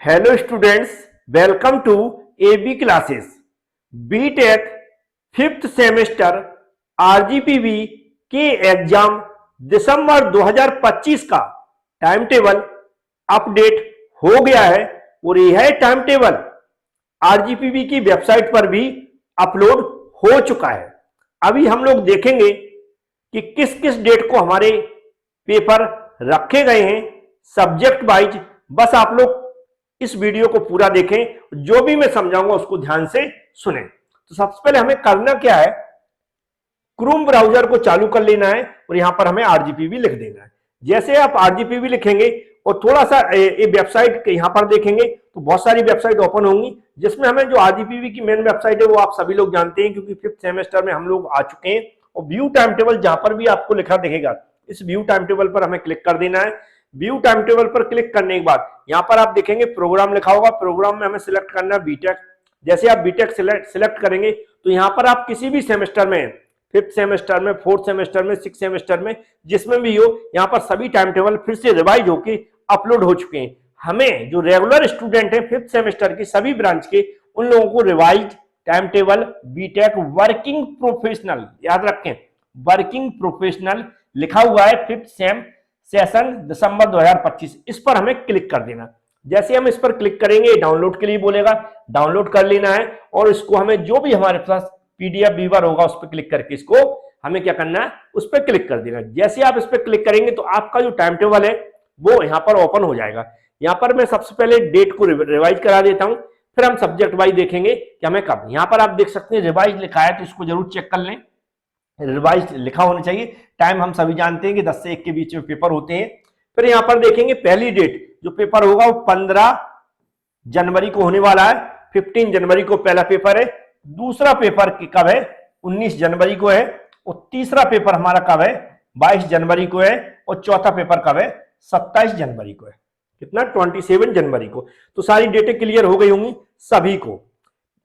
Hello students, welcome to AB classes. BTech fifth semester RGPV के exam दिसंबर 2025 का time table update हो गया है और यह टाइम टेबल आरजीपीवी की वेबसाइट पर भी अपलोड हो चुका है। अभी हम लोग देखेंगे कि किस किस डेट को हमारे पेपर रखे गए हैं सब्जेक्ट वाइज। बस आप लोग इस वीडियो को पूरा देखें, जो भी मैं समझाऊंगा उसको ध्यान से सुने। तो सबसे पहले हमें करना क्या है, क्रोम ब्राउजर को चालू कर लेना है और यहां पर हमें आरजीपीवी लिख देना है। जैसे आप आरजीपीवी लिखेंगे और थोड़ा सा ये वेबसाइट यहां पर देखेंगे तो बहुत सारी वेबसाइट ओपन होंगी, जिसमें हमें जो आरजीपीवी की मेन वेबसाइट है वो आप सभी लोग जानते हैं, क्योंकि फिफ्थ सेमेस्टर में हम लोग आ चुके हैं। और व्यू टाइम टेबल जहां पर भी आपको लिखा दिखेगा, इस व्यू टाइम टेबल पर हमें क्लिक कर देना है। व्यू टाइम टेबल पर क्लिक करने के बाद यहां पर आप देखेंगे प्रोग्राम लिखा होगा। प्रोग्राम में हमें सिलेक्ट करना है बीटेक। जैसे आप बीटेक सिलेक्ट करेंगे तो यहां पर आप किसी भी सेमेस्टर में, फिफ्थ सेमेस्टर में, फोर्थ सेमेस्टर में, सिक्स सेमेस्टर में, जिसमें भी हो, यहां पर सभी टाइम टेबल फिर से रिवाइज होकर अपलोड हो चुके हैं। हमें जो रेगुलर स्टूडेंट है फिफ्थ सेमेस्टर के सभी ब्रांच के, उन लोगों को revise time table BTech working professional, याद रखें वर्किंग प्रोफेशनल लिखा हुआ है, फिफ्थ सेम सेशन दिसंबर 2025, इस पर हमें क्लिक कर देना। जैसे हम इस पर क्लिक करेंगे डाउनलोड के लिए बोलेगा, डाउनलोड कर लेना है और इसको हमें जो भी हमारे पास पीडीएफ व्यूअर होगा उस पर क्लिक करके इसको हमें क्या करना है, उस पर क्लिक कर देना। जैसे आप इस पर क्लिक करेंगे तो आपका जो टाइम टेबल है वो यहाँ पर ओपन हो जाएगा। यहाँ पर मैं सबसे पहले डेट को रिवाइज करा देता हूँ, फिर हम सब्जेक्ट वाइज देखेंगे कि हमें कब। यहाँ पर आप देख सकते हैं रिवाइज लिखा है, तो इसको जरूर चेक कर लें, रिवाइज लिखा होना चाहिए। टाइम हम सभी जानते हैं कि 10 से 1 के बीच में पेपर होते हैं। फिर यहां पर देखेंगे पहली डेट जो पेपर होगा वो 15 जनवरी को होने वाला है। 15 जनवरी को पहला पेपर है। दूसरा पेपर कब है, 19 जनवरी को है। और तीसरा पेपर हमारा कब है, 22 जनवरी को है। और चौथा पेपर कब है, 27 जनवरी को है। कितना, 27 जनवरी को। तो सारी डेटें क्लियर हो गई होंगी सभी को,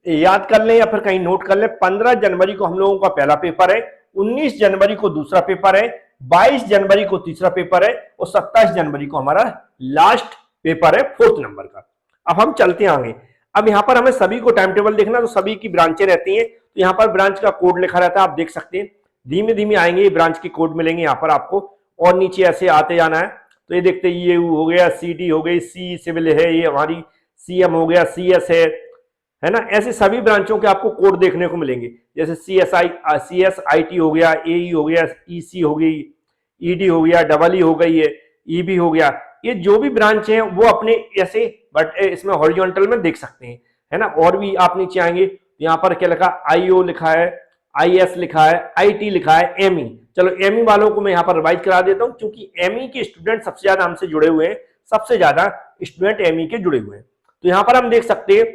याद कर लें या फिर कहीं नोट कर लें। 15 जनवरी को हम लोगों का पहला पेपर है, 19 जनवरी को दूसरा पेपर है, 22 जनवरी को तीसरा पेपर है और 27 जनवरी को हमारा लास्ट पेपर है, फोर्थ नंबर का। अब हम चलते हैं आगे। अब यहां पर हमें सभी को टाइम टेबल देखना, तो सभी की ब्रांचें रहती हैं, तो यहां पर ब्रांच का कोड लिखा रहता है, आप देख सकते हैं। धीमे धीमे आएंगे, ब्रांच के कोड मिलेंगे यहां पर आपको, और नीचे ऐसे आते जाना है। तो ये देखते ये हो गया, सी हो गई, सी सिविल है, ये हमारी CM हो गया, CS है ना। ऐसे सभी ब्रांचों के आपको कोड देखने को मिलेंगे, जैसे CSIT हो गया, AE हो गया, EC हो गई, ED हो गया, EE हो गई है, EB हो गया। ये जो भी ब्रांच हैं वो अपने ऐसे बट इसमें हॉरिजॉन्टल में देख सकते हैं, है ना। और भी आप नीचे आएंगे तो यहाँ पर क्या लिखा, IO लिखा है, IS लिखा है, IT लिखा है, ME। चलो ME वालों को मैं यहाँ पर रिवाइज करा देता हूँ, क्योंकि ME के स्टूडेंट सबसे ज्यादा हमसे जुड़े हुए हैं, सबसे ज्यादा स्टूडेंट ME के जुड़े हुए हैं। तो यहाँ पर हम देख सकते हैं,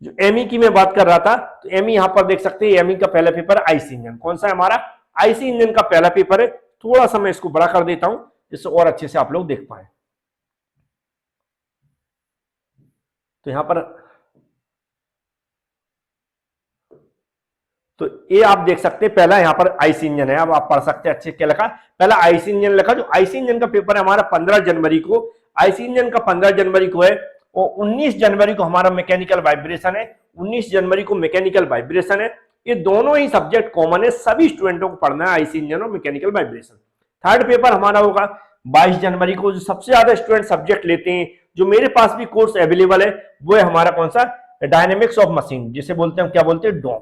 जो ME की मैं बात कर रहा था, तो ME यहां पर देख सकते हैं, ME का पहला पेपर आईसी इंजन। कौन सा है हमारा, आईसी इंजन का पहला पेपर है। थोड़ा सा मैं इसको बड़ा कर देता हूं जिससे और अच्छे से आप लोग देख पाए। तो यहां पर तो ये आप देख सकते हैं, पहला यहां पर आईसी इंजन है। अब आप पढ़ सकते हैं अच्छे, क्या लिखा, पहला आईसी इंजन लिखा। जो आईसी इंजन का पेपर है हमारा 15 जनवरी को, आईसी इंजन का 15 जनवरी को है। और 19 जनवरी को हमारा मैकेनिकल वाइब्रेशन है, 19 जनवरी को मैकेनिकल वाइब्रेशन है। ये दोनों ही सब्जेक्ट कॉमन है, सभी स्टूडेंटों को पढ़ना है, आईसी इंजन और मैकेनिकल वाइब्रेशन। थर्ड पेपर हमारा होगा 22 जनवरी को। जो सबसे ज्यादा स्टूडेंट सब्जेक्ट लेते हैं, जो मेरे पास भी कोर्स अवेलेबल है, वो है हमारा कौन सा, डायनेमिक्स ऑफ मशीन, जिसे बोलते हैं, क्या बोलते हैं, डोम।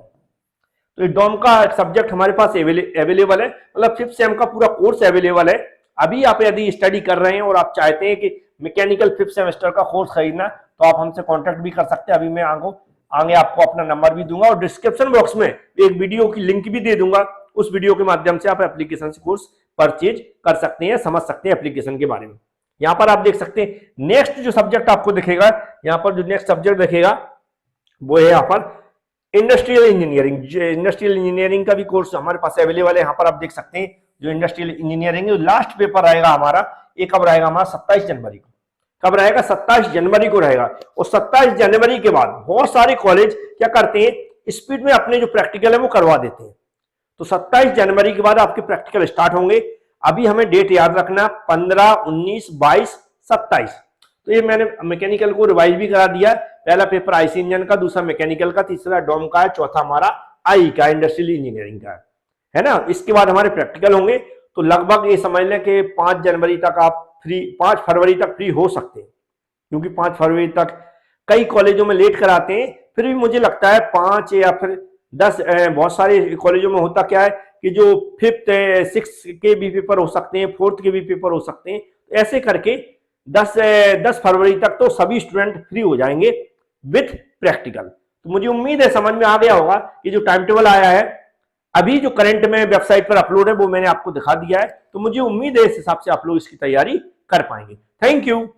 तो डोम का सब्जेक्ट हमारे पास अवेलेबल है, मतलब फिफ्थ सेम का पूरा कोर्स अवेलेबल है। अभी आप यदि स्टडी कर रहे हैं और आप चाहते हैं कि मैकेनिकल फिफ्थ सेमेस्टर का कोर्स खरीदना, तो आप हमसे कांटेक्ट भी कर सकते हैं। अभी मैं आगे आपको अपना नंबर भी दूंगा और डिस्क्रिप्शन बॉक्स में एक वीडियो की लिंक भी दे दूंगा। उस वीडियो के माध्यम से आप एप्लीकेशन से कोर्स परचेज कर सकते हैं, समझ सकते हैं एप्लीकेशन के बारे में। यहाँ पर आप देख सकते हैं नेक्स्ट जो सब्जेक्ट आपको दिखेगा, यहाँ पर जो नेक्स्ट सब्जेक्ट दिखेगा वो है यहाँ पर इंडस्ट्रियल इंजीनियरिंग। इंडस्ट्रियल इंजीनियरिंग का भी कोर्स हमारे पास अवेलेबल है। यहाँ पर आप देख सकते हैं जो इंडस्ट्रियल इंजीनियरिंग है, लास्ट पेपर रहेगा हमारा, ये कब रहेगा हमारा, 27 जनवरी को। कब रहेगा, 27 जनवरी को रहेगा। और 27 जनवरी के बाद बहुत सारे कॉलेज क्या करते हैं, स्पीड में अपने जो प्रैक्टिकल है वो करवा देते हैं। तो 27 जनवरी के बाद आपके प्रैक्टिकल स्टार्ट होंगे। अभी हमें डेट याद रखना, 15, 19, 22, 27। तो ये मैंने मैकेनिकल को रिवाइज भी करा दिया। पहला पेपर आईसी इंजन का, दूसरा मैकेनिकल का, तीसरा डॉम का है, चौथा हमारा आई का इंडस्ट्रियल इंजीनियरिंग का है ना। इसके बाद हमारे प्रैक्टिकल होंगे। तो लगभग ये समझ लें कि 5 जनवरी तक आप फ्री, 5 फरवरी तक फ्री हो सकते हैं, क्योंकि 5 फरवरी तक कई कॉलेजों में लेट कराते हैं। फिर भी मुझे लगता है 5 या फिर 10, बहुत सारे कॉलेजों में होता क्या है कि जो 5th 6th के भी पेपर हो सकते हैं, 4th के भी पेपर हो सकते हैं। ऐसे करके 10 फरवरी तक तो सभी स्टूडेंट फ्री हो जाएंगे विथ प्रैक्टिकल। तो मुझे उम्मीद है समझ में आ गया होगा कि जो टाइम टेबल आया है अभी जो करंट में वेबसाइट पर अपलोड है वो मैंने आपको दिखा दिया है। तो मुझे उम्मीद है इस हिसाब से आप लोग इसकी तैयारी कर पाएंगे। Thank you.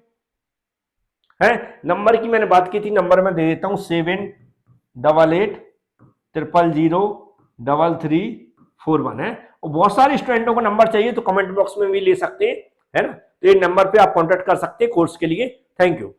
है नंबर की मैंने बात की थी, नंबर मैं दे देता हूं 7888003341 है। और बहुत सारे स्टूडेंटों को नंबर चाहिए तो कमेंट बॉक्स में भी ले सकते हैं, है ना। तो ये नंबर पे आप कांटेक्ट कर सकते हैं कोर्स के लिए। Thank you.